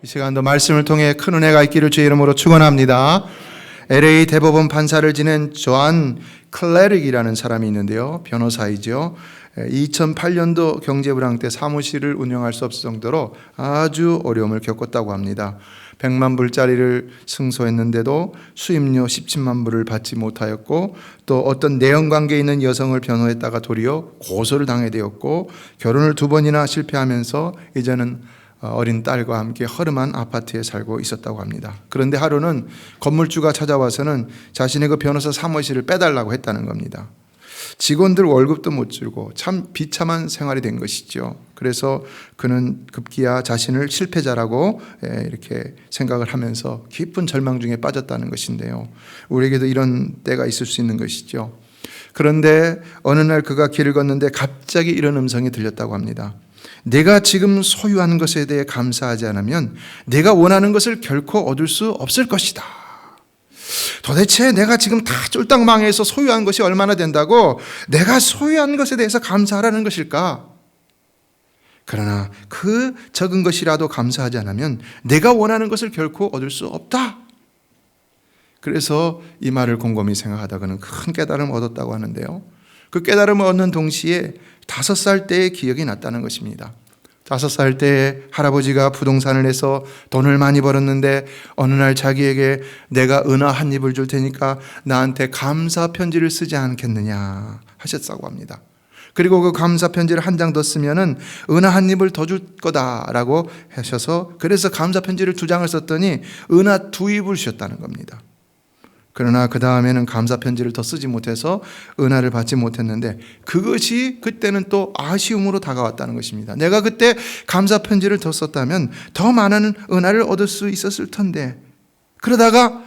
이 시간도 말씀을 통해 큰 은혜가 있기를 주의 이름으로 축원합니다. LA 대법원 판사를 지낸 조안 클레릭이라는 사람이 있는데요. 변호사이죠. 2008년도 경제불황 때 사무실을 운영할 수 없을 정도로 아주 어려움을 겪었다고 합니다. 100만 불짜리를 승소했는데도 수임료 17만 불을 받지 못하였고, 또 어떤 내연관계에 있는 여성을 변호했다가 도리어 고소를 당해 되었고, 결혼을 2번이나 실패하면서 이제는 어린 딸과 함께 허름한 아파트에 살고 있었다고 합니다. 그런데 하루는 건물주가 찾아와서는 자신의 그 변호사 사무실을 빼달라고 했다는 겁니다. 직원들 월급도 못 주고 참 비참한 생활이 된 것이죠. 그래서 그는 급기야 자신을 실패자라고 이렇게 생각을 하면서 깊은 절망 중에 빠졌다는 것인데요. 우리에게도 이런 때가 있을 수 있는 것이죠. 그런데 어느 날 그가 길을 걷는데 갑자기 이런 음성이 들렸다고 합니다. 내가 지금 소유한 것에 대해 감사하지 않으면 내가 원하는 것을 결코 얻을 수 없을 것이다. 도대체 내가 지금 다 쫄딱 망해서 소유한 것이 얼마나 된다고 내가 소유한 것에 대해서 감사하라는 것일까? 그러나 그 적은 것이라도 감사하지 않으면 내가 원하는 것을 결코 얻을 수 없다. 그래서 이 말을 곰곰이 생각하다 그는 큰 깨달음을 얻었다고 하는데요. 그 깨달음을 얻는 동시에 5살 때의 기억이 났다는 것입니다. 5살 때 할아버지가 부동산을 내서 돈을 많이 벌었는데 어느 날 자기에게 내가 은하 한 입을 줄 테니까 나한테 감사 편지를 쓰지 않겠느냐 하셨다고 합니다. 그리고 그 감사 편지를 한 장 더 쓰면은 은하 한 입을 더 줄 거다라고 하셔서, 그래서 감사 편지를 2장을 썼더니 은하 2입을 주셨다는 겁니다. 그러나 그 다음에는 감사 편지를 더 쓰지 못해서 은하를 받지 못했는데, 그것이 그때는 또 아쉬움으로 다가왔다는 것입니다. 내가 그때 감사 편지를 더 썼다면 더 많은 은하를 얻을 수 있었을 텐데, 그러다가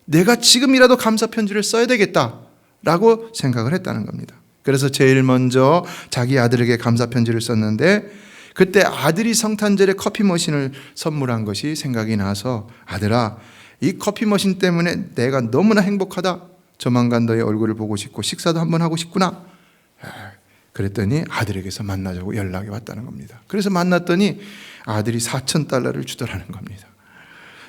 내가 지금이라도 감사 편지를 써야 되겠다라고 생각을 했다는 겁니다. 그래서 제일 먼저 자기 아들에게 감사 편지를 썼는데, 그때 아들이 성탄절에 커피 머신을 선물한 것이 생각이 나서, 아들아, 이 커피 머신 때문에 내가 너무나 행복하다. 조만간 너의 얼굴을 보고 싶고 식사도 한번 하고 싶구나. 그랬더니 아들에게서 만나자고 연락이 왔다는 겁니다. 그래서 만났더니 아들이 $4,000를 주더라는 겁니다.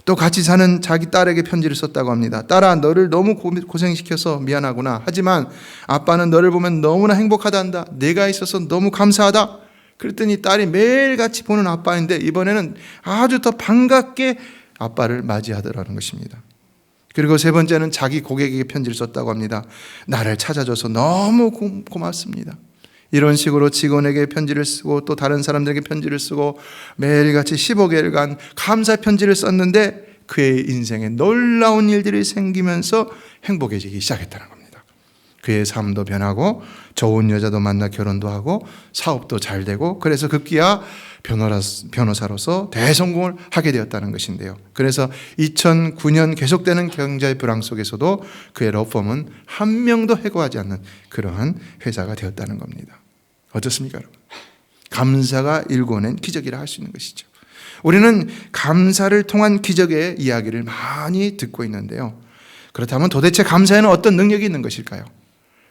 또 같이 사는 자기 딸에게 편지를 썼다고 합니다. 딸아, 너를 너무 고생시켜서 미안하구나. 하지만 아빠는 너를 보면 너무나 행복하단다. 내가 있어서 너무 감사하다. 그랬더니 딸이 매일같이 보는 아빠인데 이번에는 아주 더 반갑게 아빠를 맞이하더라는 것입니다. 그리고 3번째는 자기 고객에게 편지를 썼다고 합니다. 나를 찾아줘서 너무 고맙습니다. 이런 식으로 직원에게 편지를 쓰고 또 다른 사람들에게 편지를 쓰고 매일같이 15개월간 감사 편지를 썼는데 그의 인생에 놀라운 일들이 생기면서 행복해지기 시작했다는 겁니다. 그의 삶도 변하고 좋은 여자도 만나 결혼도 하고 사업도 잘 되고, 그래서 급기야 변호사로서 대성공을 하게 되었다는 것인데요. 그래서 2009년 계속되는 경제 불황 속에서도 그의 로펌은 한 명도 해고하지 않는 그러한 회사가 되었다는 겁니다. 어떻습니까, 여러분? 감사가 일궈낸 기적이라 할 수 있는 것이죠. 우리는 감사를 통한 기적의 이야기를 많이 듣고 있는데요. 그렇다면 도대체 감사에는 어떤 능력이 있는 것일까요?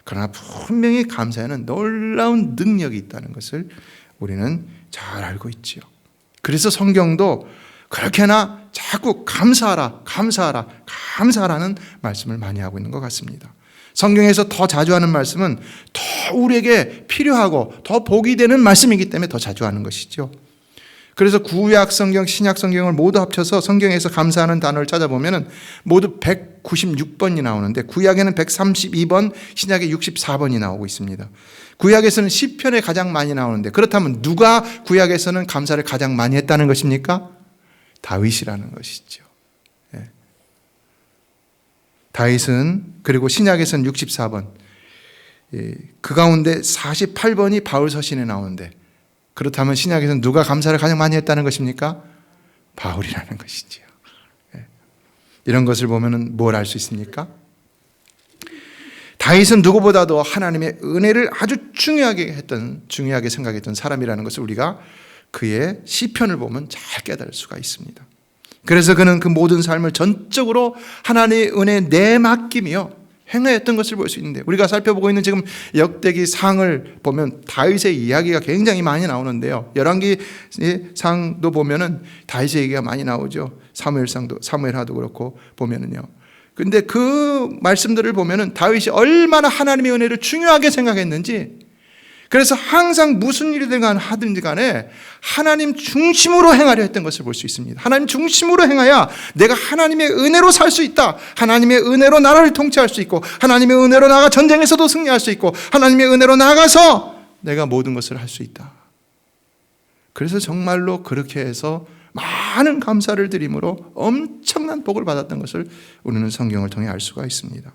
그러나 분명히 감사에는 놀라운 능력이 있다는 것을 우리는 잘 알고 있지요. 그래서 성경도 그렇게나 자꾸 감사하라, 감사하라, 감사하라는 말씀을 많이 하고 있는 것 같습니다. 성경에서 더 자주 하는 말씀은 더 우리에게 필요하고 더 복이 되는 말씀이기 때문에 더 자주 하는 것이죠. 그래서 구약 성경, 신약 성경을 모두 합쳐서 성경에서 감사하는 단어를 찾아보면 모두 196번이 나오는데, 구약에는 132번, 신약에 64번이 나오고 있습니다. 구약에서는 시편에 가장 많이 나오는데, 그렇다면 누가 구약에서는 감사를 가장 많이 했다는 것입니까? 다윗이라는 것이죠. 다윗은, 그리고 신약에서는 64번, 그 가운데 48번이 바울 서신에 나오는데, 그렇다면 신약에서는 누가 감사를 가장 많이 했다는 것입니까? 바울이라는 것이지요. 이런 것을 보면 뭘 알 수 있습니까? 다윗은 누구보다도 하나님의 은혜를 아주 중요하게 생각했던 사람이라는 것을 우리가 그의 시편을 보면 잘 깨달을 수가 있습니다. 그래서 그는 그 모든 삶을 전적으로 하나님의 은혜에 내맡기며 행하였던 것을 볼 수 있는데, 우리가 살펴보고 있는 지금 역대기 상을 보면 다윗의 이야기가 굉장히 많이 나오는데요. 열왕기 상도 보면은 다윗의 얘기가 많이 나오죠. 사무엘하도 그렇고 보면은요. 근데 그 말씀들을 보면은 다윗이 얼마나 하나님의 은혜를 중요하게 생각했는지, 그래서 항상 무슨 일이든 하든지 간에 하나님 중심으로 행하려 했던 것을 볼 수 있습니다. 하나님 중심으로 행해야 내가 하나님의 은혜로 살 수 있다. 하나님의 은혜로 나라를 통치할 수 있고, 하나님의 은혜로 나아가 전쟁에서도 승리할 수 있고, 하나님의 은혜로 나가서 내가 모든 것을 할 수 있다. 그래서 정말로 그렇게 해서 많은 감사를 드림으로 엄청난 복을 받았던 것을 우리는 성경을 통해 알 수가 있습니다.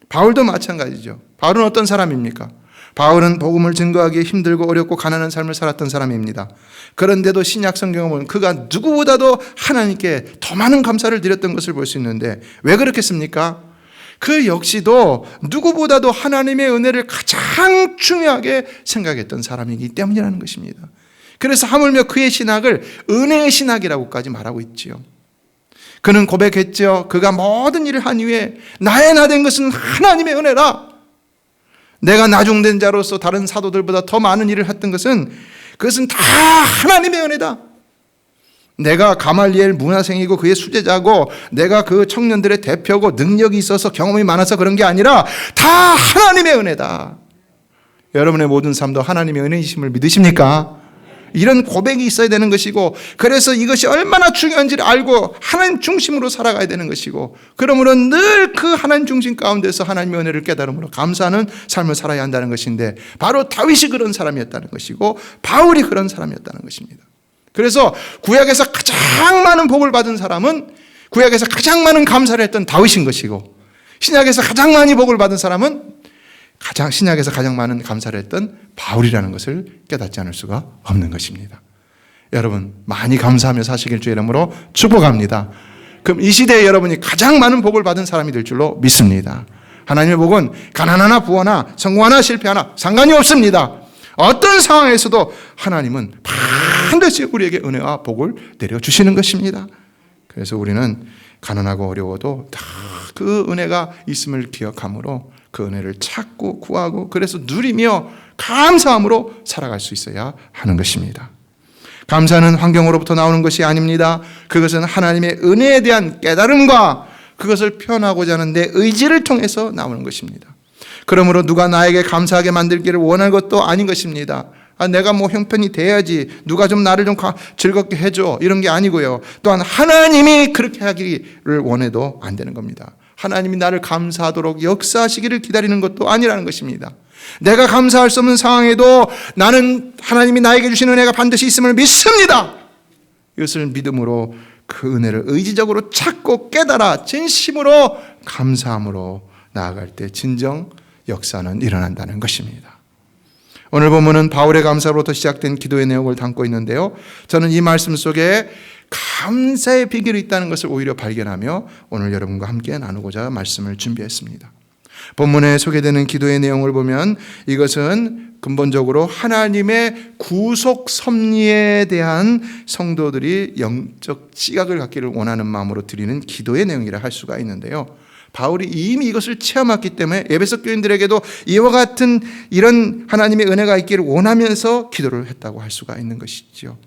바울도 마찬가지죠. 바울은 어떤 사람입니까? 바울은 복음을 증거하기에 힘들고 어렵고 가난한 삶을 살았던 사람입니다. 그런데도 신약 성경을 보면 그가 누구보다도 하나님께 더 많은 감사를 드렸던 것을 볼 수 있는데, 왜 그렇겠습니까? 그 역시도 누구보다도 하나님의 은혜를 가장 중요하게 생각했던 사람이기 때문이라는 것입니다. 그래서 하물며 그의 신학을 은혜의 신학이라고까지 말하고 있지요. 그는 고백했죠. 그가 모든 일을 한 이후에 나의 나 된 것은 하나님의 은혜라. 내가 나중된 자로서 다른 사도들보다 더 많은 일을 했던 것은, 그것은 다 하나님의 은혜다. 내가 가말리엘 문화생이고 그의 수제자고, 내가 그 청년들의 대표고 능력이 있어서 경험이 많아서 그런 게 아니라 다 하나님의 은혜다. 여러분의 모든 삶도 하나님의 은혜이심을 믿으십니까? 이런 고백이 있어야 되는 것이고, 그래서 이것이 얼마나 중요한지를 알고 하나님 중심으로 살아가야 되는 것이고, 그러므로 늘 그 하나님 중심 가운데서 하나님의 은혜를 깨달음으로 감사하는 삶을 살아야 한다는 것인데, 바로 다윗이 그런 사람이었다는 것이고 바울이 그런 사람이었다는 것입니다. 그래서 구약에서 가장 많은 복을 받은 사람은, 구약에서 가장 많은 감사를 했던 다윗인 것이고, 신약에서 가장 많이 복을 받은 사람은 신약에서 가장 많은 감사를 했던 바울이라는 것을 깨닫지 않을 수가 없는 것입니다. 여러분, 많이 감사하며 사시길 주의 이름으로 축복합니다. 그럼 이 시대에 여러분이 가장 많은 복을 받은 사람이 될 줄로 믿습니다. 하나님의 복은 가난하나 부하나 성공하나 실패하나 상관이 없습니다. 어떤 상황에서도 하나님은 반드시 우리에게 은혜와 복을 내려주시는 것입니다. 그래서 우리는 가난하고 어려워도 다 그 은혜가 있음을 기억함으로 그 은혜를 찾고 구하고, 그래서 누리며 감사함으로 살아갈 수 있어야 하는 것입니다. 감사는 환경으로부터 나오는 것이 아닙니다. 그것은 하나님의 은혜에 대한 깨달음과 그것을 표현하고자 하는 내 의지를 통해서 나오는 것입니다. 그러므로 누가 나에게 감사하게 만들기를 원하는 것도 아닌 것입니다. 내가 뭐 형편이 돼야지, 누가 좀 나를 좀 즐겁게 해줘, 이런 게 아니고요. 또한 하나님이 그렇게 하기를 원해도 안 되는 겁니다. 하나님이 나를 감사하도록 역사하시기를 기다리는 것도 아니라는 것입니다. 내가 감사할 수 없는 상황에도 나는 하나님이 나에게 주신 은혜가 반드시 있음을 믿습니다. 이것을 믿음으로 그 은혜를 의지적으로 찾고 깨달아 진심으로 감사함으로 나아갈 때 진정 역사는 일어난다는 것입니다. 오늘 본문은 바울의 감사로부터 시작된 기도의 내용을 담고 있는데요, 저는 이 말씀 속에 감사의 비결이 있다는 것을 오히려 발견하며 오늘 여러분과 함께 나누고자 말씀을 준비했습니다. 본문에 소개되는 기도의 내용을 보면 이것은 근본적으로 하나님의 구속 섭리에 대한 성도들이 영적 지각을 갖기를 원하는 마음으로 드리는 기도의 내용이라 할 수가 있는데요, 바울이 이미 이것을 체험했기 때문에 에베소 교인들에게도 이와 같은 이런 하나님의 은혜가 있기를 원하면서 기도를 했다고 할 수가 있는 것이죠.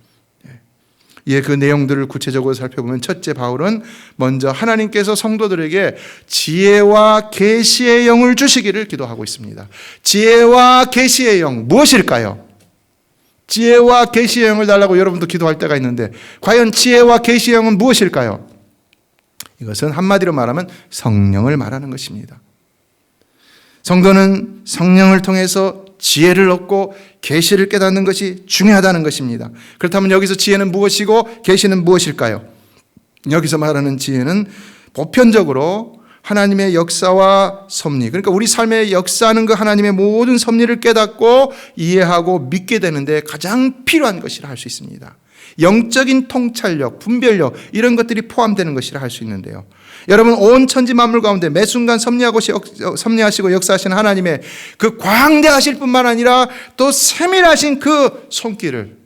예, 그 내용들을 구체적으로 살펴보면, 첫째, 바울은 먼저 하나님께서 성도들에게 지혜와 계시의 영을 주시기를 기도하고 있습니다. 지혜와 계시의 영, 무엇일까요? 지혜와 계시의 영을 달라고 여러분도 기도할 때가 있는데, 과연 지혜와 계시의 영은 무엇일까요? 이것은 한마디로 말하면 성령을 말하는 것입니다. 성도는 성령을 통해서 지혜를 얻고 계시를 깨닫는 것이 중요하다는 것입니다. 그렇다면 여기서 지혜는 무엇이고 계시는 무엇일까요? 여기서 말하는 지혜는 보편적으로 하나님의 역사와 섭리, 그러니까 우리 삶에 역사하는 그 하나님의 모든 섭리를 깨닫고 이해하고 믿게 되는데 가장 필요한 것이라 할 수 있습니다. 영적인 통찰력, 분별력, 이런 것들이 포함되는 것이라 할 수 있는데요, 여러분, 온 천지 만물 가운데 매 순간 섭리하시고 역사하시는 하나님의 그 광대하실 뿐만 아니라 또 세밀하신 그 손길을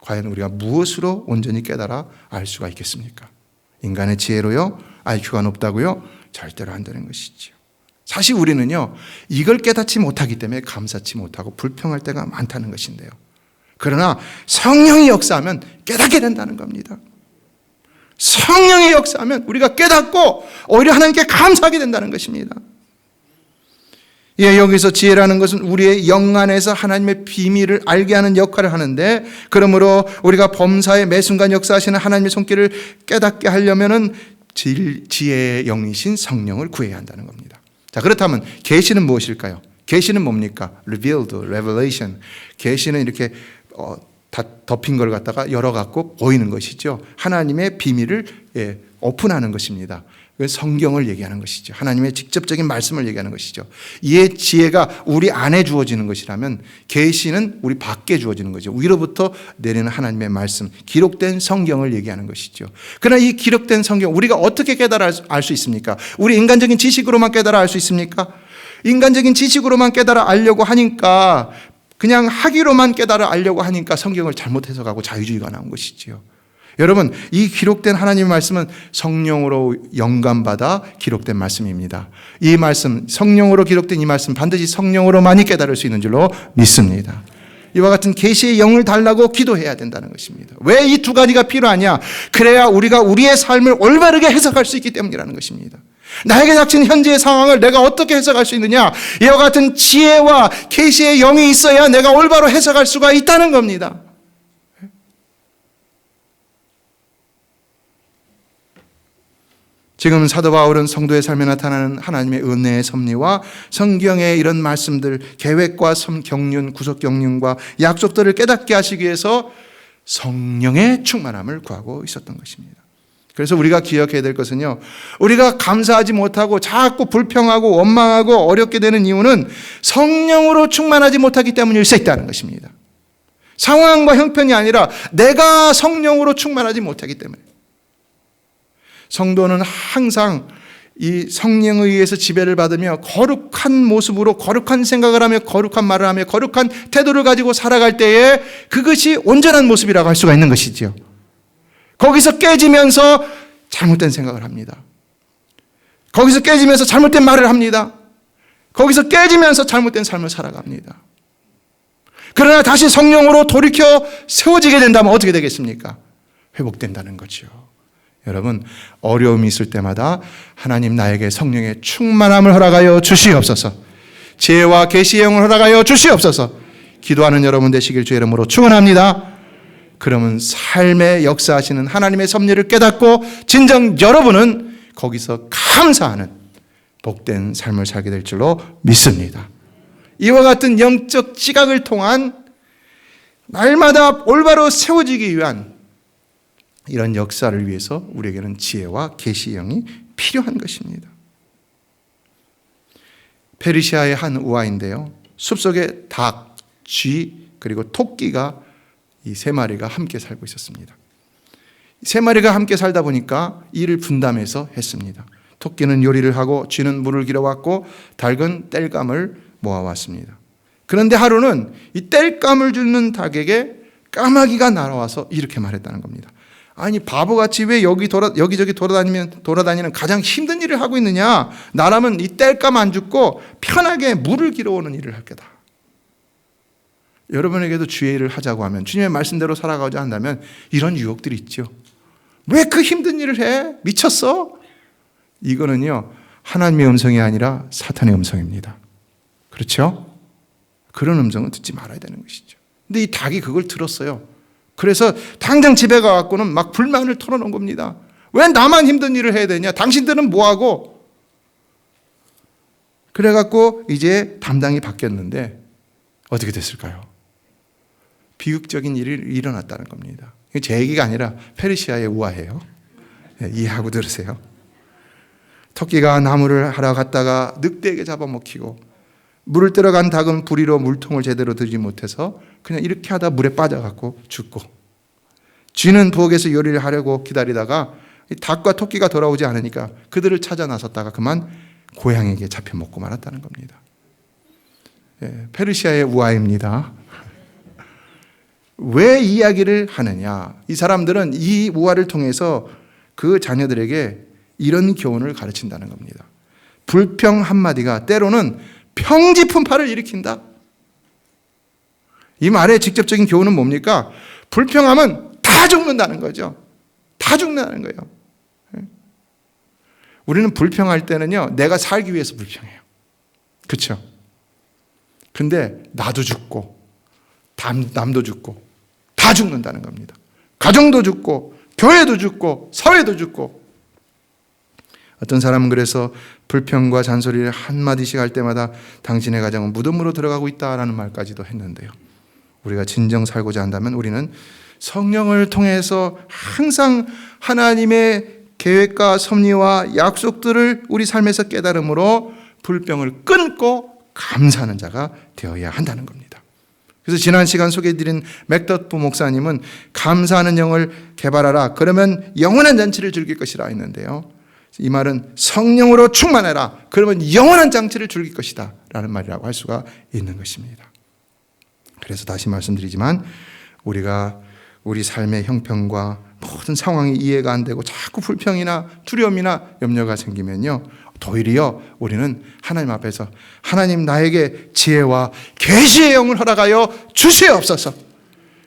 과연 우리가 무엇으로 온전히 깨달아 알 수가 있겠습니까? 인간의 지혜로요? IQ가 높다고요? 절대로 안 되는 것이죠. 사실 우리는요, 이걸 깨닫지 못하기 때문에 감사치 못하고 불평할 때가 많다는 것인데요. 그러나 성령이 역사하면 깨닫게 된다는 겁니다. 성령이 역사하면 우리가 깨닫고 오히려 하나님께 감사하게 된다는 것입니다. 예, 여기서 지혜라는 것은 우리의 영 안에서 하나님의 비밀을 알게 하는 역할을 하는데, 그러므로 우리가 범사에 매 순간 역사하시는 하나님의 손길을 깨닫게 하려면은 지혜의 영이신 성령을 구해야 한다는 겁니다. 자, 그렇다면 계시는 무엇일까요? 계시는 뭡니까? Revealed, Revelation. 계시는 이렇게 다 덮인 걸 갖다가 열어갖고 보이는 것이죠. 하나님의 비밀을 오픈하는 것입니다. 성경을 얘기하는 것이죠. 하나님의 직접적인 말씀을 얘기하는 것이죠. 이의 지혜가 우리 안에 주어지는 것이라면 계시는 우리 밖에 주어지는 거죠. 위로부터 내리는 하나님의 말씀, 기록된 성경을 얘기하는 것이죠. 그러나 이 기록된 성경, 우리가 어떻게 깨달아 알 수 있습니까? 우리 인간적인 지식으로만 깨달아 알 수 있습니까? 인간적인 지식으로만 깨달아 알려고 하니까, 그냥 하기로만 깨달아 알려고 하니까 성경을 잘못 해석하고 자유주의가 나온 것이지요. 여러분, 이 기록된 하나님의 말씀은 성령으로 영감받아 기록된 말씀입니다. 이 말씀, 성령으로 기록된 이 말씀 반드시 성령으로만이 깨달을 수 있는 줄로 믿습니다. 이와 같은 계시의 영을 달라고 기도해야 된다는 것입니다. 왜 이 두 가지가 필요하냐? 그래야 우리가 우리의 삶을 올바르게 해석할 수 있기 때문이라는 것입니다. 나에게 닥친 현재의 상황을 내가 어떻게 해석할 수 있느냐? 이와 같은 지혜와 계시의 영이 있어야 내가 올바로 해석할 수가 있다는 겁니다. 지금 사도 바울은 성도의 삶에 나타나는 하나님의 은혜의 섭리와 성경의 이런 말씀들, 계획과 경륜, 구속 경륜과 약속들을 깨닫게 하시기 위해서 성령의 충만함을 구하고 있었던 것입니다. 그래서 우리가 기억해야 될 것은요, 우리가 감사하지 못하고 자꾸 불평하고 원망하고 어렵게 되는 이유는 성령으로 충만하지 못하기 때문일 수 있다는 것입니다. 상황과 형편이 아니라 내가 성령으로 충만하지 못하기 때문에. 성도는 항상 이 성령에 의해서 지배를 받으며 거룩한 모습으로 거룩한 생각을 하며 거룩한 말을 하며 거룩한 태도를 가지고 살아갈 때에 그것이 온전한 모습이라고 할 수가 있는 것이지요. 거기서 깨지면서 잘못된 생각을 합니다. 거기서 깨지면서 잘못된 말을 합니다. 거기서 깨지면서 잘못된 삶을 살아갑니다. 그러나 다시 성령으로 돌이켜 세워지게 된다면 어떻게 되겠습니까? 회복된다는 거죠. 여러분, 어려움이 있을 때마다 하나님 나에게 성령의 충만함을 허락하여 주시옵소서. 지혜와 계시의 영을 허락하여 주시옵소서. 기도하는 여러분 되시길 주의 이름으로 축원합니다. 그러면 삶에 역사하시는 하나님의 섭리를 깨닫고 진정 여러분은 거기서 감사하는 복된 삶을 살게 될 줄로 믿습니다. 이와 같은 영적 지각을 통한 날마다 올바로 세워지기 위한 이런 역사를 위해서 우리에게는 지혜와 계시의 영이 필요한 것입니다. 페르시아의 한 우화인데요, 숲속에 닭, 쥐, 그리고 토끼가 이 세 마리가 함께 살고 있었습니다. 세 마리가 함께 살다 보니까 일을 분담해서 했습니다. 토끼는 요리를 하고 쥐는 물을 길어왔고 닭은 땔감을 모아왔습니다. 그런데 하루는 이 땔감을 주는 닭에게 까마귀가 날아와서 이렇게 말했다는 겁니다. 아니, 바보같이 왜 여기저기 돌아다니는 가장 힘든 일을 하고 있느냐? 나라면 이 땔감 안 죽고 편하게 물을 길어오는 일을 할 거다. 여러분에게도 주의 일을 하자고 하면, 주님의 말씀대로 살아가자 한다면 이런 유혹들이 있죠. 왜 그 힘든 일을 해? 미쳤어? 이거는요, 하나님의 음성이 아니라 사탄의 음성입니다. 그렇죠? 그런 음성은 듣지 말아야 되는 것이죠. 근데 이 닭이 그걸 들었어요. 그래서 당장 집에 가갖고는 막 불만을 털어놓은 겁니다. 왜 나만 힘든 일을 해야 되냐? 당신들은 뭐하고? 그래갖고 이제 담당이 바뀌었는데 어떻게 됐을까요? 비극적인 일이 일어났다는 겁니다. 제 얘기가 아니라 페르시아의 우화예요. 네, 이해하고 들으세요. 토끼가 나무를 하러 갔다가 늑대에게 잡아먹히고, 물을 들어간 닭은 부리로 물통을 제대로 들지 못해서 그냥 이렇게 하다 물에 빠져갖고 죽고, 쥐는 부엌에서 요리를 하려고 기다리다가 닭과 토끼가 돌아오지 않으니까 그들을 찾아 나섰다가 그만 고양이에게 잡혀 먹고 말았다는 겁니다. 예, 페르시아의 우화입니다. 왜 이야기를 하느냐? 이 사람들은 이 우화를 통해서 그 자녀들에게 이런 교훈을 가르친다는 겁니다. 불평 한마디가 때로는 평지풍파를 일으킨다. 이 말의 직접적인 교훈은 뭡니까? 불평하면 다 죽는다는 거죠. 다 죽는다는 거예요. 우리는 불평할 때는요, 내가 살기 위해서 불평해요. 그렇죠? 근데 나도 죽고 남도 죽고 다 죽는다는 겁니다. 가정도 죽고 교회도 죽고 사회도 죽고. 어떤 사람은 그래서 불평과 잔소리를 한마디씩 할 때마다 당신의 가정은 무덤으로 들어가고 있다라는 말까지도 했는데요. 우리가 진정 살고자 한다면 우리는 성령을 통해서 항상 하나님의 계획과 섭리와 약속들을 우리 삶에서 깨달음으로 불평을 끊고 감사하는 자가 되어야 한다는 겁니다. 그래서 지난 시간 소개해드린 맥더프 목사님은 감사하는 영을 개발하라. 그러면 영원한 잔치를 즐길 것이라 했는데요. 이 말은 성령으로 충만해라. 그러면 영원한 잔치를 즐길 것이다 라는 말이라고 할 수가 있는 것입니다. 그래서 다시 말씀드리지만 우리가 우리 삶의 형편과 모든 상황이 이해가 안 되고 자꾸 불평이나 두려움이나 염려가 생기면요, 도리어 우리는 하나님 앞에서 하나님 나에게 지혜와 계시의 영을 허락하여 주시옵소서.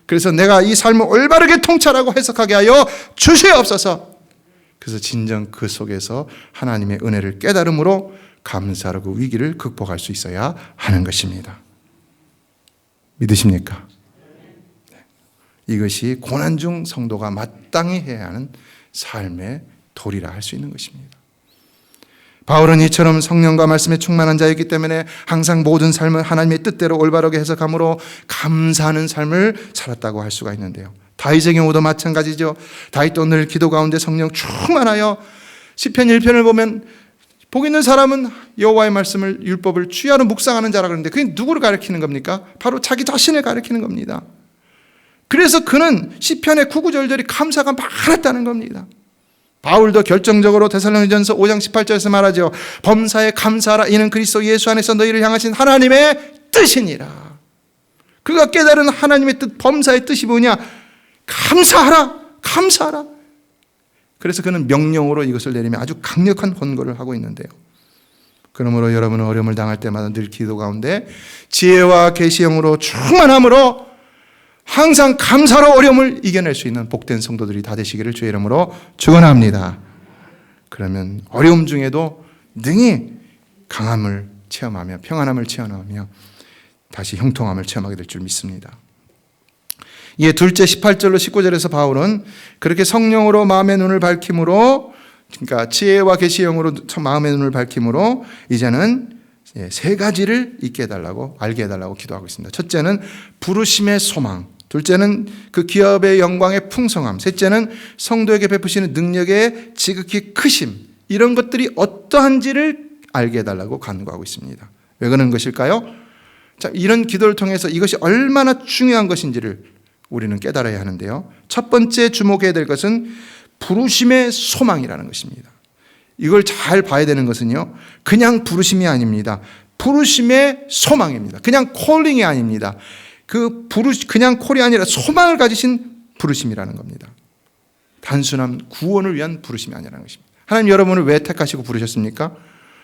그래서 내가 이 삶을 올바르게 통찰하고 해석하게 하여 주시옵소서. 그래서 진정 그 속에서 하나님의 은혜를 깨달음으로 감사로 그 위기를 극복할 수 있어야 하는 것입니다. 믿으십니까? 이것이 고난 중 성도가 마땅히 해야 하는 삶의 도리라 할 수 있는 것입니다. 바울은 이처럼 성령과 말씀에 충만한 자였기 때문에 항상 모든 삶을 하나님의 뜻대로 올바르게 해석함으로 감사하는 삶을 살았다고 할 수가 있는데요. 다윗의 경우도 마찬가지죠. 다윗도 늘 기도 가운데 성령 충만하여 시편 1편을 보면 복 있는 사람은 여호와의 말씀을 율법을 주야로 묵상하는 자라 그러는데 그게 누구를 가리키는 겁니까? 바로 자기 자신을 가리키는 겁니다. 그래서 그는 시편의 9구절들이 감사가 많았다는 겁니다. 바울도 결정적으로 데살로니전서 5장 18절에서 말하죠. 범사에 감사하라. 이는 그리스도 예수 안에서 너희를 향하신 하나님의 뜻이니라. 그가 깨달은 하나님의 뜻, 범사의 뜻이 뭐냐? 감사하라. 감사하라. 그래서 그는 명령으로 이것을 내리며 아주 강력한 권고를 하고 있는데요. 그러므로 여러분은 어려움을 당할 때마다 늘 기도 가운데 지혜와 계시형으로 충만함으로 항상 감사로 어려움을 이겨낼 수 있는 복된 성도들이 다 되시기를 주의 이름으로 축원합니다. 그러면 어려움 중에도 능히 강함을 체험하며 평안함을 체험하며 다시 형통함을 체험하게 될 줄 믿습니다. 이에 둘째 18절로 19절에서 바울은 그렇게 성령으로 마음의 눈을 밝힘으로, 그러니까 지혜와 계시의 영으로 마음의 눈을 밝힘으로 이제는 세 가지를 잊게 해달라고, 알게 해달라고 기도하고 있습니다. 첫째는 부르심의 소망, 둘째는 그 기업의 영광의 풍성함, 셋째는 성도에게 베푸시는 능력의 지극히 크심, 이런 것들이 어떠한지를 알게 해달라고 간구하고 있습니다. 왜 그런 것일까요? 자, 이런 기도를 통해서 이것이 얼마나 중요한 것인지를 우리는 깨달아야 하는데요. 첫 번째 주목해야 될 것은 부르심의 소망이라는 것입니다. 이걸 잘 봐야 되는 것은요, 그냥 부르심이 아닙니다. 부르심의 소망입니다. 그냥 콜링이 아닙니다. 그냥 콜이 아니라 소망을 가지신 부르심이라는 겁니다. 단순한 구원을 위한 부르심이 아니라는 것입니다. 하나님 여러분을 왜 택하시고 부르셨습니까?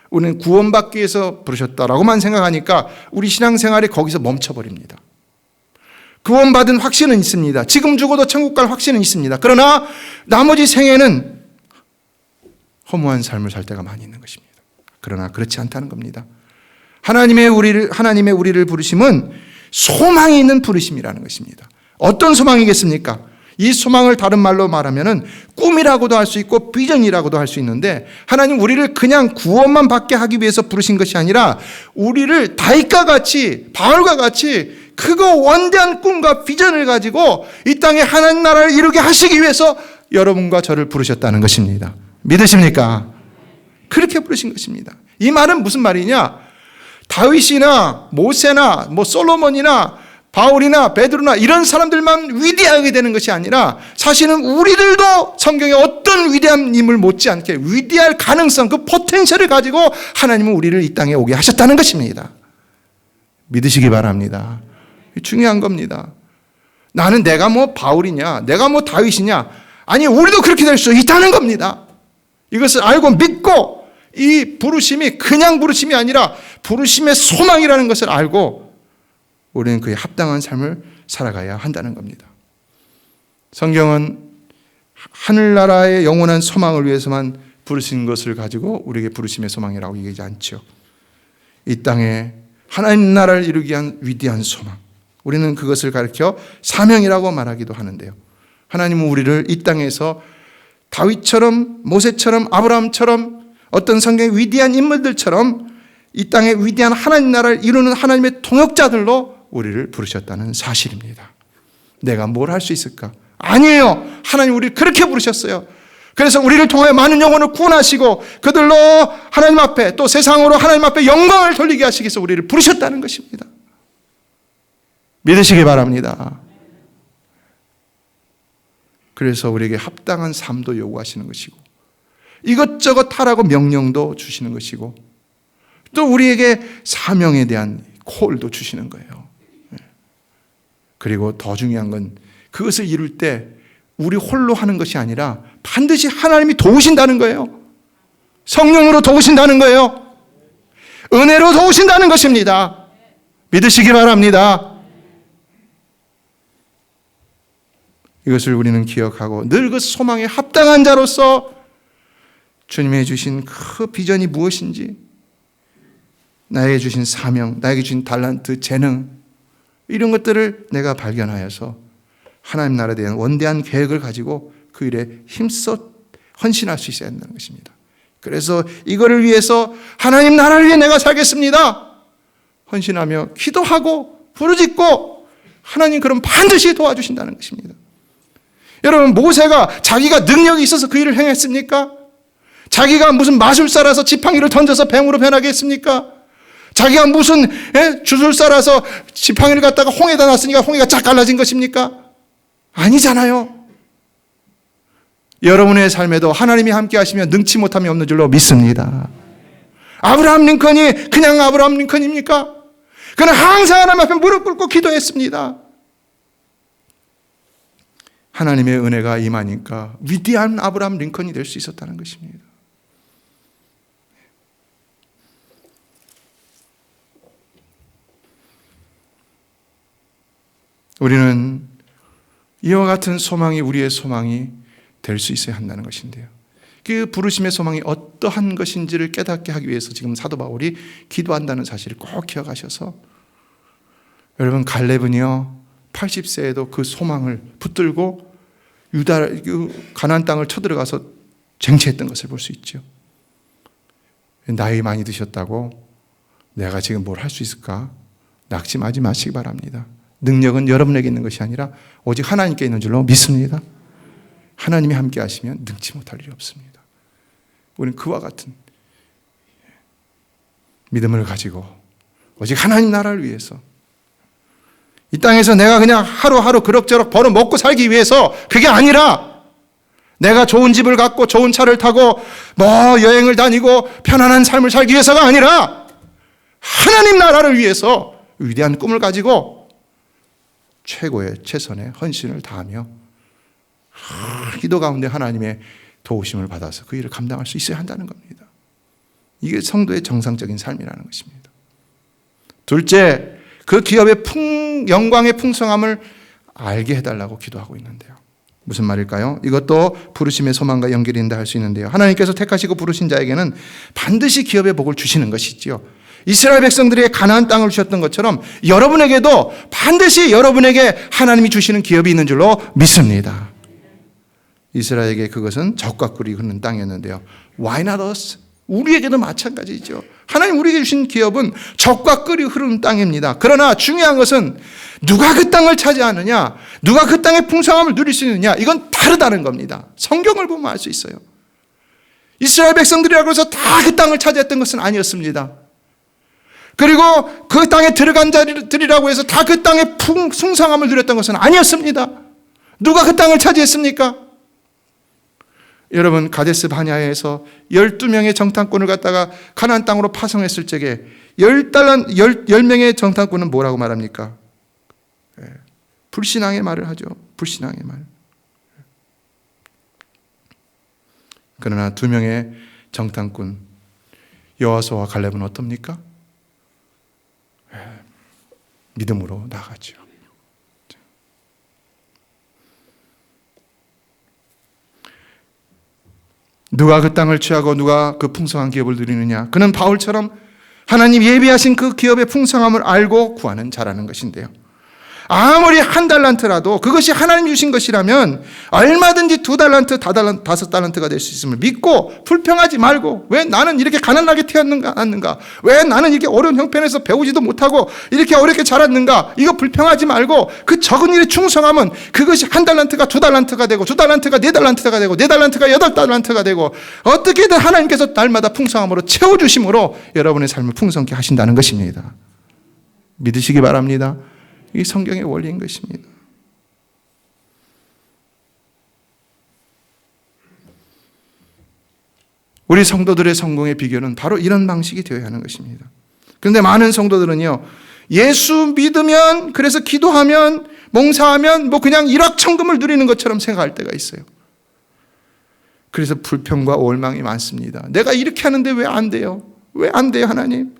우리는 구원받기 위해서 부르셨다라고만 생각하니까 우리 신앙생활이 거기서 멈춰버립니다. 구원받은 확신은 있습니다. 지금 죽어도 천국 갈 확신은 있습니다. 그러나 나머지 생애는 허무한 삶을 살 때가 많이 있는 것입니다. 그러나 그렇지 않다는 겁니다. 하나님의 우리를 부르심은 소망이 있는 부르심이라는 것입니다. 어떤 소망이겠습니까? 이 소망을 다른 말로 말하면은 꿈이라고도 할 수 있고 비전이라고도 할 수 있는데, 하나님 우리를 그냥 구원만 받게 하기 위해서 부르신 것이 아니라 우리를 다윗과 같이, 바울과 같이 크고 원대한 꿈과 비전을 가지고 이 땅에 하나님 나라를 이루게 하시기 위해서 여러분과 저를 부르셨다는 것입니다. 믿으십니까? 그렇게 부르신 것입니다. 이 말은 무슨 말이냐? 다윗이나 모세나 솔로몬이나 바울이나 베드로나 이런 사람들만 위대하게 되는 것이 아니라 사실은 우리들도 성경의 어떤 위대한 인물 못지않게 위대할 가능성, 그 포텐셜을 가지고 하나님은 우리를 이 땅에 오게 하셨다는 것입니다. 믿으시기 바랍니다. 중요한 겁니다. 나는 내가 바울이냐, 내가 다윗이냐, 아니 우리도 그렇게 될 수 있다는 겁니다. 이것을 알고 믿고 이 부르심이 그냥 부르심이 아니라 부르심의 소망이라는 것을 알고 우리는 그에 합당한 삶을 살아가야 한다는 겁니다. 성경은 하늘나라의 영원한 소망을 위해서만 부르신 것을 가지고 우리에게 부르심의 소망이라고 얘기하지 않죠. 이 땅에 하나님 나라를 이루기 위한 위대한 소망, 우리는 그것을 가르쳐 사명이라고 말하기도 하는데요. 하나님은 우리를 이 땅에서 다윗처럼, 모세처럼, 아브라함처럼 어떤 성경의 위대한 인물들처럼 이 땅의 위대한 하나님 나라를 이루는 하나님의 동역자들로 우리를 부르셨다는 사실입니다. 내가 뭘 할 수 있을까? 아니에요. 하나님 우리를 그렇게 부르셨어요. 그래서 우리를 통하여 많은 영혼을 구원하시고 그들로 하나님 앞에 또 세상으로 하나님 앞에 영광을 돌리게 하시기 위해서 우리를 부르셨다는 것입니다. 믿으시기 바랍니다. 그래서 우리에게 합당한 삶도 요구하시는 것이고 이것저것 하라고 명령도 주시는 것이고 또 우리에게 사명에 대한 콜도 주시는 거예요. 그리고 더 중요한 건 그것을 이룰 때 우리 홀로 하는 것이 아니라 반드시 하나님이 도우신다는 거예요. 성령으로 도우신다는 거예요. 은혜로 도우신다는 것입니다. 믿으시기 바랍니다. 이것을 우리는 기억하고 늘 그 소망에 합당한 자로서 주님이 주신 그 비전이 무엇인지, 나에게 주신 사명, 나에게 주신 달란트, 재능, 이런 것들을 내가 발견하여서 하나님 나라에 대한 원대한 계획을 가지고 그 일에 힘써 헌신할 수 있어야 한다는 것입니다. 그래서 이거를 위해서 하나님 나라를 위해 내가 살겠습니다 헌신하며 기도하고 부르짖고 하나님 그럼 반드시 도와주신다는 것입니다. 여러분, 모세가 자기가 능력이 있어서 그 일을 행했습니까? 자기가 무슨 마술사라서 지팡이를 던져서 뱀으로 변하게 했습니까? 자기가 무슨 주술사라서 지팡이를 갖다가 홍에다 놨으니까 홍해가 쫙 갈라진 것입니까? 아니잖아요. 여러분의 삶에도 하나님이 함께 하시면 능치 못함이 없는 줄로 믿습니다. 아브라함 링컨이 그냥 아브라함 링컨입니까? 그는 항상 하나님 앞에 무릎 꿇고 기도했습니다. 하나님의 은혜가 임하니까 위대한 아브라함 링컨이 될 수 있었다는 것입니다. 우리는 이와 같은 소망이 우리의 소망이 될 수 있어야 한다는 것인데요. 그 부르심의 소망이 어떠한 것인지를 깨닫게 하기 위해서 지금 사도 바울이 기도한다는 사실을 꼭 기억하셔서, 여러분, 갈렙은요 80세에도 그 소망을 붙들고 가나안 땅을 쳐들어가서 쟁취했던 것을 볼 수 있죠. 나이 많이 드셨다고 내가 지금 뭘 할 수 있을까? 낙심하지 마시기 바랍니다. 능력은 여러분에게 있는 것이 아니라 오직 하나님께 있는 줄로 믿습니다. 하나님이 함께 하시면 능치 못할 일이 없습니다. 우리는 그와 같은 믿음을 가지고 오직 하나님 나라를 위해서, 이 땅에서 내가 그냥 하루하루 그럭저럭 벌어 먹고 살기 위해서, 그게 아니라 내가 좋은 집을 갖고 좋은 차를 타고 여행을 다니고 편안한 삶을 살기 위해서가 아니라 하나님 나라를 위해서 위대한 꿈을 가지고 최고의 최선의 헌신을 다하며 기도 가운데 하나님의 도우심을 받아서 그 일을 감당할 수 있어야 한다는 겁니다. 이게 성도의 정상적인 삶이라는 것입니다. 둘째, 그 기업의 영광의 풍성함을 알게 해달라고 기도하고 있는데요. 무슨 말일까요? 이것도 부르심의 소망과 연결이 된다 할 수 있는데요. 하나님께서 택하시고 부르신 자에게는 반드시 기업의 복을 주시는 것이지요. 이스라엘 백성들에게 가나안 땅을 주셨던 것처럼 여러분에게도 반드시 여러분에게 하나님이 주시는 기업이 있는 줄로 믿습니다. 이스라엘에게 그것은 젖과 꿀이 흐르는 땅이었는데요. Why not us? 우리에게도 마찬가지죠. 하나님 우리에게 주신 기업은 젖과 꿀이 흐르는 땅입니다. 그러나 중요한 것은 누가 그 땅을 차지하느냐, 누가 그 땅의 풍성함을 누릴 수 있느냐, 이건 다르다는 겁니다. 성경을 보면 알 수 있어요. 이스라엘 백성들이라고 해서 다 그 땅을 차지했던 것은 아니었습니다. 그리고 그 땅에 들어간 자들이라고 해서 다 그 땅의 풍성함을 누렸던 것은 아니었습니다. 누가 그 땅을 차지했습니까? 여러분, 가데스 바냐에서 12명의 정탐꾼을 갖다가 가나안 땅으로 파송했을 적에 10명의 정탐꾼은 뭐라고 말합니까? 불신앙의 말을 하죠. 불신앙의 말. 그러나 2명의 정탐꾼, 여호수아와 갈렙은 어떻습니까? 믿음으로 나가죠. 누가 그 땅을 취하고 누가 그 풍성한 기업을 누리느냐? 그는 바울처럼 하나님 예비하신 그 기업의 풍성함을 알고 구하는 자라는 것인데요. 아무리 1달란트라도 그것이 하나님 주신 것이라면 얼마든지 2달란트, 5달란트가 될 수 있음을 믿고 불평하지 말고, 왜 나는 이렇게 가난하게 태어났는가? 왜 나는 이렇게 어려운 형편에서 배우지도 못하고 이렇게 어렵게 자랐는가? 이거 불평하지 말고 그 적은 일에 충성하면 그것이 1달란트가 2달란트가 되고 2달란트가 4달란트가 되고 4달란트가 8달란트가 되고 어떻게든 하나님께서 날마다 풍성함으로 채워주심으로 여러분의 삶을 풍성케 하신다는 것입니다. 믿으시기 바랍니다. 이 성경의 원리인 것입니다. 우리 성도들의 성공의 비결은 바로 이런 방식이 되어야 하는 것입니다. 그런데 많은 성도들은요, 예수 믿으면, 그래서 기도하면, 몽사하면 뭐 그냥 일확천금을 누리는 것처럼 생각할 때가 있어요. 그래서 불평과 원망이 많습니다. 내가 이렇게 하는데 왜 안 돼요? 왜 안 돼요, 하나님?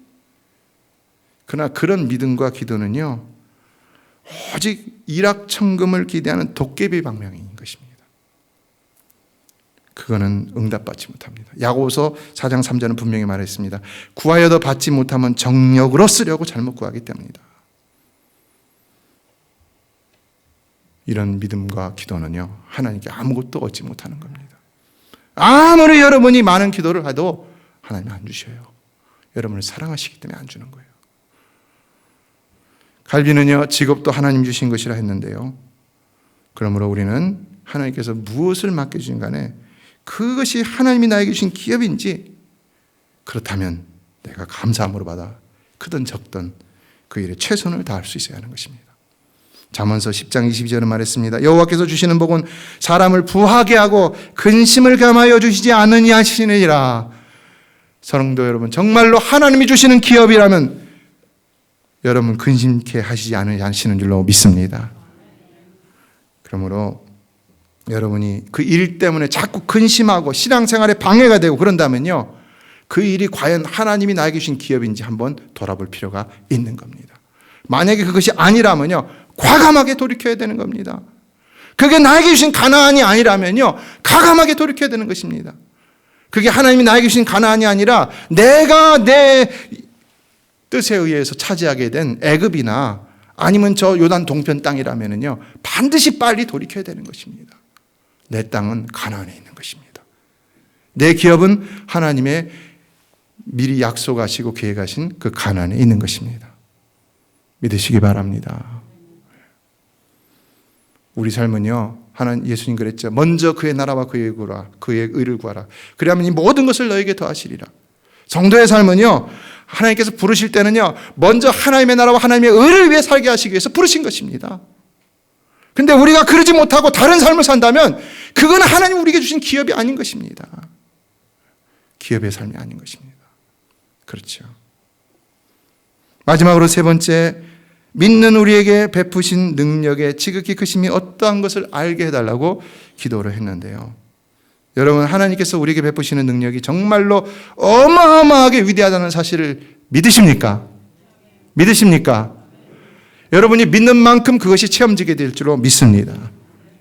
그러나 그런 믿음과 기도는요, 오직 일확천금을 기대하는 도깨비 방망이인 것입니다. 그거는 응답받지 못합니다. 야고보서 4장 3절은 분명히 말했습니다. 구하여도 받지 못하면 정력으로 쓰려고 잘못 구하기 때문이다. 이런 믿음과 기도는요, 하나님께 아무것도 얻지 못하는 겁니다. 아무리 여러분이 많은 기도를 해도 하나님이 안 주셔요. 여러분을 사랑하시기 때문에 안 주는 거예요. 갈비는요, 직업도 하나님 주신 것이라 했는데요. 그러므로 우리는 하나님께서 무엇을 맡겨주신 간에 그것이 하나님이 나에게 주신 기업인지, 그렇다면 내가 감사함으로 받아 크든 적든 그 일에 최선을 다할 수 있어야 하는 것입니다. 잠언서 10장 22절은 말했습니다. 여호와께서 주시는 복은 사람을 부하게 하고 근심을 감하여 주시지 않으니 하시느니라. 성도 여러분, 정말로 하나님이 주시는 기업이라면 여러분 근심케 하시지 않으시는 줄로 믿습니다. 그러므로 여러분이 그 일 때문에 자꾸 근심하고 신앙생활에 방해가 되고 그런다면요, 그 일이 과연 하나님이 나에게 주신 기업인지 한번 돌아볼 필요가 있는 겁니다. 만약에 그것이 아니라면요, 과감하게 돌이켜야 되는 겁니다. 그게 나에게 주신 가나안이 아니라면요, 과감하게 돌이켜야 되는 것입니다. 그게 하나님이 나에게 주신 가나안이 아니라 내가 내 뜻에 의해서 차지하게 된 애굽이나 아니면 저 요단 동편 땅이라면요, 반드시 빨리 돌이켜야 되는 것입니다. 내 땅은 가나안에 있는 것입니다. 내 기업은 하나님의 미리 약속하시고 계획하신 그 가나안에 있는 것입니다. 믿으시기 바랍니다. 우리 삶은요, 하나님, 예수님 그랬죠. 먼저 그의 나라와 그의 의를 구하라. 그리하면 이 모든 것을 너에게 더하시리라. 성도의 삶은요, 하나님께서 부르실 때는요, 먼저 하나님의 나라와 하나님의 의를 위해 살게 하시기 위해서 부르신 것입니다. 근데 우리가 그러지 못하고 다른 삶을 산다면 그건 하나님 우리에게 주신 기업이 아닌 것입니다. 기업의 삶이 아닌 것입니다. 그렇죠. 마지막으로 세 번째, 믿는 우리에게 베푸신 능력의 지극히 크심이 어떠한 것을 알게 해달라고 기도를 했는데요. 여러분, 하나님께서 우리에게 베푸시는 능력이 정말로 어마어마하게 위대하다는 사실을 믿으십니까? 믿으십니까? 여러분이 믿는 만큼 그것이 체험되게 될 줄로 믿습니다.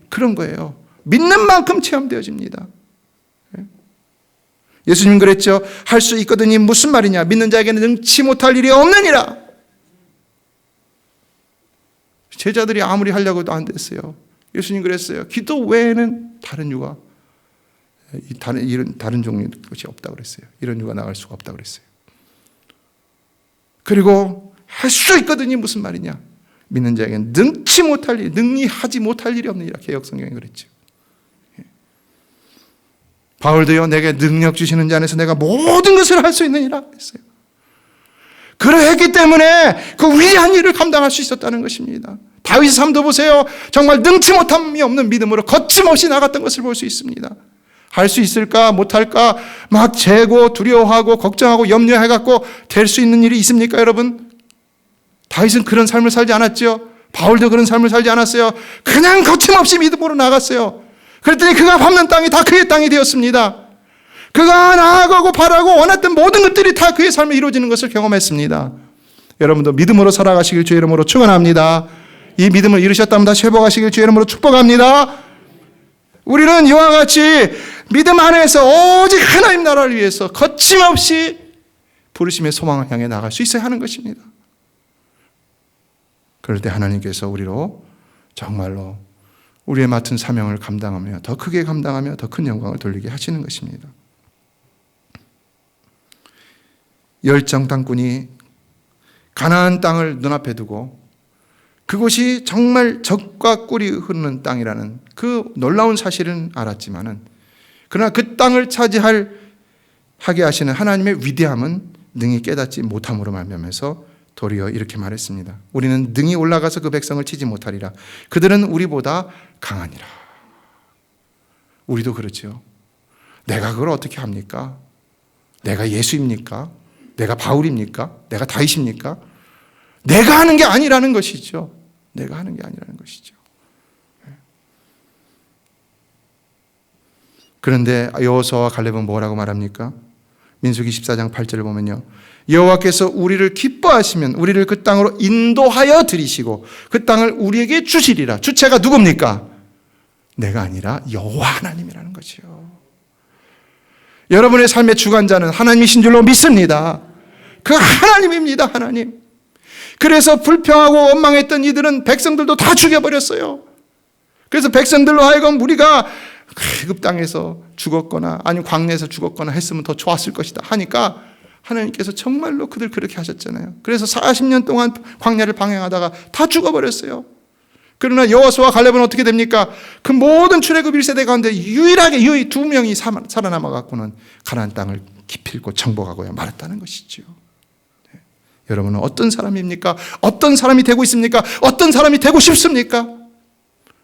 그런 거예요. 믿는 만큼 체험되어집니다. 예수님 그랬죠. 할 수 있거든이 무슨 말이냐? 믿는 자에게는 능치 못할 일이 없느니라. 제자들이 아무리 하려고 해도 안 됐어요. 예수님 그랬어요. 기도 외에는 다른 유가, 다른 종류의 것이 없다고 그랬어요. 이런 유가 나갈 수가 없다고 그랬어요. 그리고 할 수 있거든이 무슨 말이냐? 믿는 자에게는 능치 못할 일, 능히 하지 못할 일이 없느니라. 개역성경이 그랬죠. 바울도요, 내게 능력 주시는 자 안에서 내가 모든 것을 할 수 있느니라 했어요. 그러했기 때문에 그 위대한 일을 감당할 수 있었다는 것입니다. 다윗의 삶도 보세요. 정말 능치 못함이 없는 믿음으로 거침없이 나갔던 것을 볼 수 있습니다. 할 수 있을까 못할까 막 재고 두려워하고 걱정하고 염려해갖고 될 수 있는 일이 있습니까, 여러분? 다윗은 그런 삶을 살지 않았죠. 바울도 그런 삶을 살지 않았어요. 그냥 거침없이 믿음으로 나갔어요. 그랬더니 그가 밟는 땅이 다 그의 땅이 되었습니다. 그가 나아가고 바라고 원했던 모든 것들이 다 그의 삶에 이루어지는 것을 경험했습니다. 여러분도 믿음으로 살아가시길 주의 이름으로 축원합니다. 이 믿음을 이루셨다면 다시 회복하시길 주의 이름으로 축복합니다. 우리는 이와 같이 믿음 안에서 오직 하나님 나라를 위해서 거침없이 부르심의 소망을 향해 나갈 수 있어야 하는 것입니다. 그럴 때 하나님께서 우리로 정말로 우리의 맡은 사명을 감당하며 더 크게 감당하며 더 큰 영광을 돌리게 하시는 것입니다. 열정 땅꾼이 가나안 땅을 눈앞에 두고 그곳이 정말 젖과 꿀이 흐르는 땅이라는 그 놀라운 사실은 알았지만은, 그러나 그 땅을 하게 하시는 하나님의 위대함은 능히 깨닫지 못함으로 말미암아서 도리어 이렇게 말했습니다. 우리는 능히 올라가서 그 백성을 치지 못하리라. 그들은 우리보다 강하니라. 우리도 그렇죠. 내가 그걸 어떻게 합니까? 내가 예수입니까? 내가 바울입니까? 내가 다윗입니까? 내가 하는 게 아니라는 것이죠. 내가 하는 게 아니라는 것이죠. 그런데 여호수아와 갈렙은 뭐라고 말합니까? 민수기 14장 8절을 보면요, 여호와께서 우리를 기뻐하시면 우리를 그 땅으로 인도하여 들이시고 그 땅을 우리에게 주시리라. 주체가 누굽니까? 내가 아니라 여호와 하나님이라는 거죠. 여러분의 삶의 주관자는 하나님이신 줄로 믿습니다. 그 하나님입니다. 하나님. 그래서 불평하고 원망했던 이들은 백성들도 다 죽여버렸어요. 그래서 백성들로 하여금 우리가 그 땅에서 죽었거나 아니면 광야에서 죽었거나 했으면 더 좋았을 것이다 하니까 하나님께서 정말로 그들 그렇게 하셨잖아요. 그래서 40년 동안 광야를 방향하다가 다 죽어버렸어요. 그러나 여호수아와 갈렙은 어떻게 됩니까? 그 모든 출애굽 1세대 가운데 유일하게 2명이 살아남아 갖고는 가나안 땅을 기필코 정복하고야 말았다는 것이죠. 네. 여러분은 어떤 사람입니까? 어떤 사람이 되고 있습니까? 어떤 사람이 되고 싶습니까?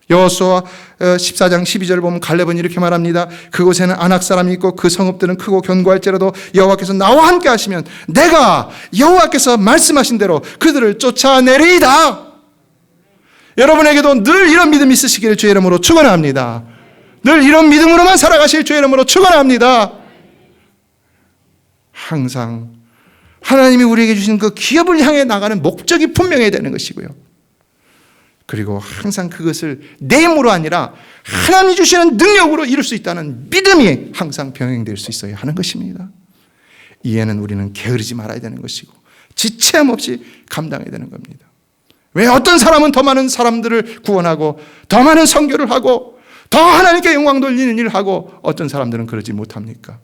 여호수아 14장 12절을 보면 갈렙은 이렇게 말합니다. 그곳에는 아낙 사람이 있고 그 성읍들은 크고 견고할지라도 여호와께서 나와 함께 하시면 내가 여호와께서 말씀하신 대로 그들을 쫓아내리이다. 여러분에게도 늘 이런 믿음이 있으시기를 주의 이름으로 축원합니다. 늘 이런 믿음으로만 살아가실 주의 이름으로 축원합니다. 항상 하나님이 우리에게 주신 그 기업을 향해 나가는 목적이 분명해야 되는 것이고요. 그리고 항상 그것을 내 힘으로 아니라 하나님이 주시는 능력으로 이룰 수 있다는 믿음이 항상 병행될 수 있어야 하는 것입니다. 이에는 우리는 게으르지 말아야 되는 것이고 지체함 없이 감당해야 되는 겁니다. 왜 어떤 사람은 더 많은 사람들을 구원하고 더 많은 선교를 하고 더 하나님께 영광 돌리는 일을 하고 어떤 사람들은 그러지 못합니까?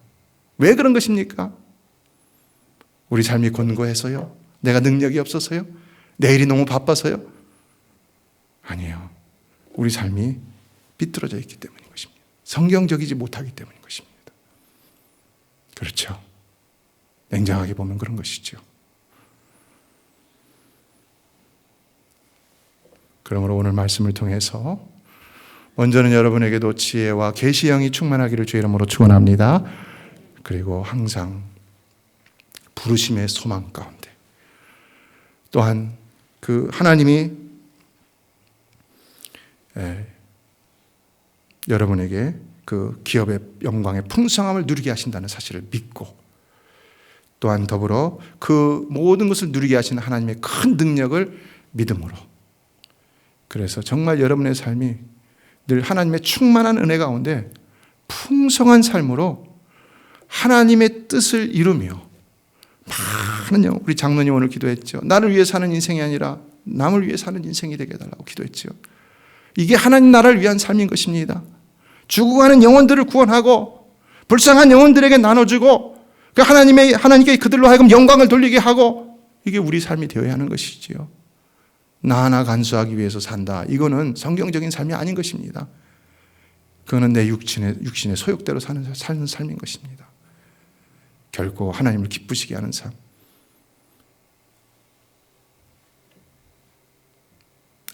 왜 그런 것입니까? 우리 삶이 곤고해서요? 내가 능력이 없어서요? 내 일이 너무 바빠서요? 아니에요. 우리 삶이 비뚤어져 있기 때문인 것입니다. 성경적이지 못하기 때문인 것입니다. 그렇죠. 냉정하게 보면 그런 것이죠. 그러므로 오늘 말씀을 통해서 먼저는 여러분에게도 지혜와 계시형이 충만하기를 주의 이름으로 축원합니다. 그리고 항상 부르심의 소망 가운데 또한 그 하나님이 여러분에게 그 기업의 영광의 풍성함을 누리게 하신다는 사실을 믿고 또한 더불어 그 모든 것을 누리게 하시는 하나님의 큰 능력을 믿음으로, 그래서 정말 여러분의 삶이 늘 하나님의 충만한 은혜 가운데 풍성한 삶으로 하나님의 뜻을 이루며 많은 우리 장로님 오늘 기도했죠. 나를 위해 사는 인생이 아니라 남을 위해 사는 인생이 되게 해달라고 기도했죠. 이게 하나님 나라를 위한 삶인 것입니다. 죽어가는 영혼들을 구원하고 불쌍한 영혼들에게 나눠주고 그 하나님께 그들로 하여금 영광을 돌리게 하고, 이게 우리 삶이 되어야 하는 것이지요. 나 하나 간수하기 위해서 산다. 이거는 성경적인 삶이 아닌 것입니다. 그거는 내 육신의 소욕대로 사는 삶인 것입니다. 결코 하나님을 기쁘시게 하는 삶.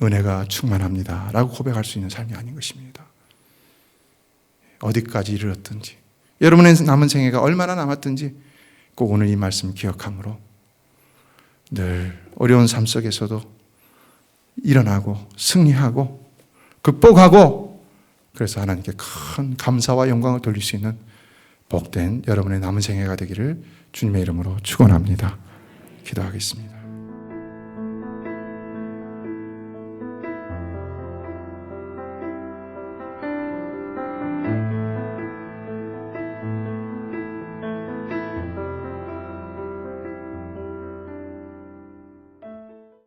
은혜가 충만합니다 라고 고백할 수 있는 삶이 아닌 것입니다. 어디까지 이르렀든지 여러분의 남은 생애가 얼마나 남았든지 꼭 오늘 이 말씀 기억함으로 늘 어려운 삶 속에서도 일어나고 승리하고 극복하고, 그래서 하나님께 큰 감사와 영광을 돌릴 수 있는 복된 여러분의 남은 생애가 되기를 주님의 이름으로 축원합니다. 기도하겠습니다.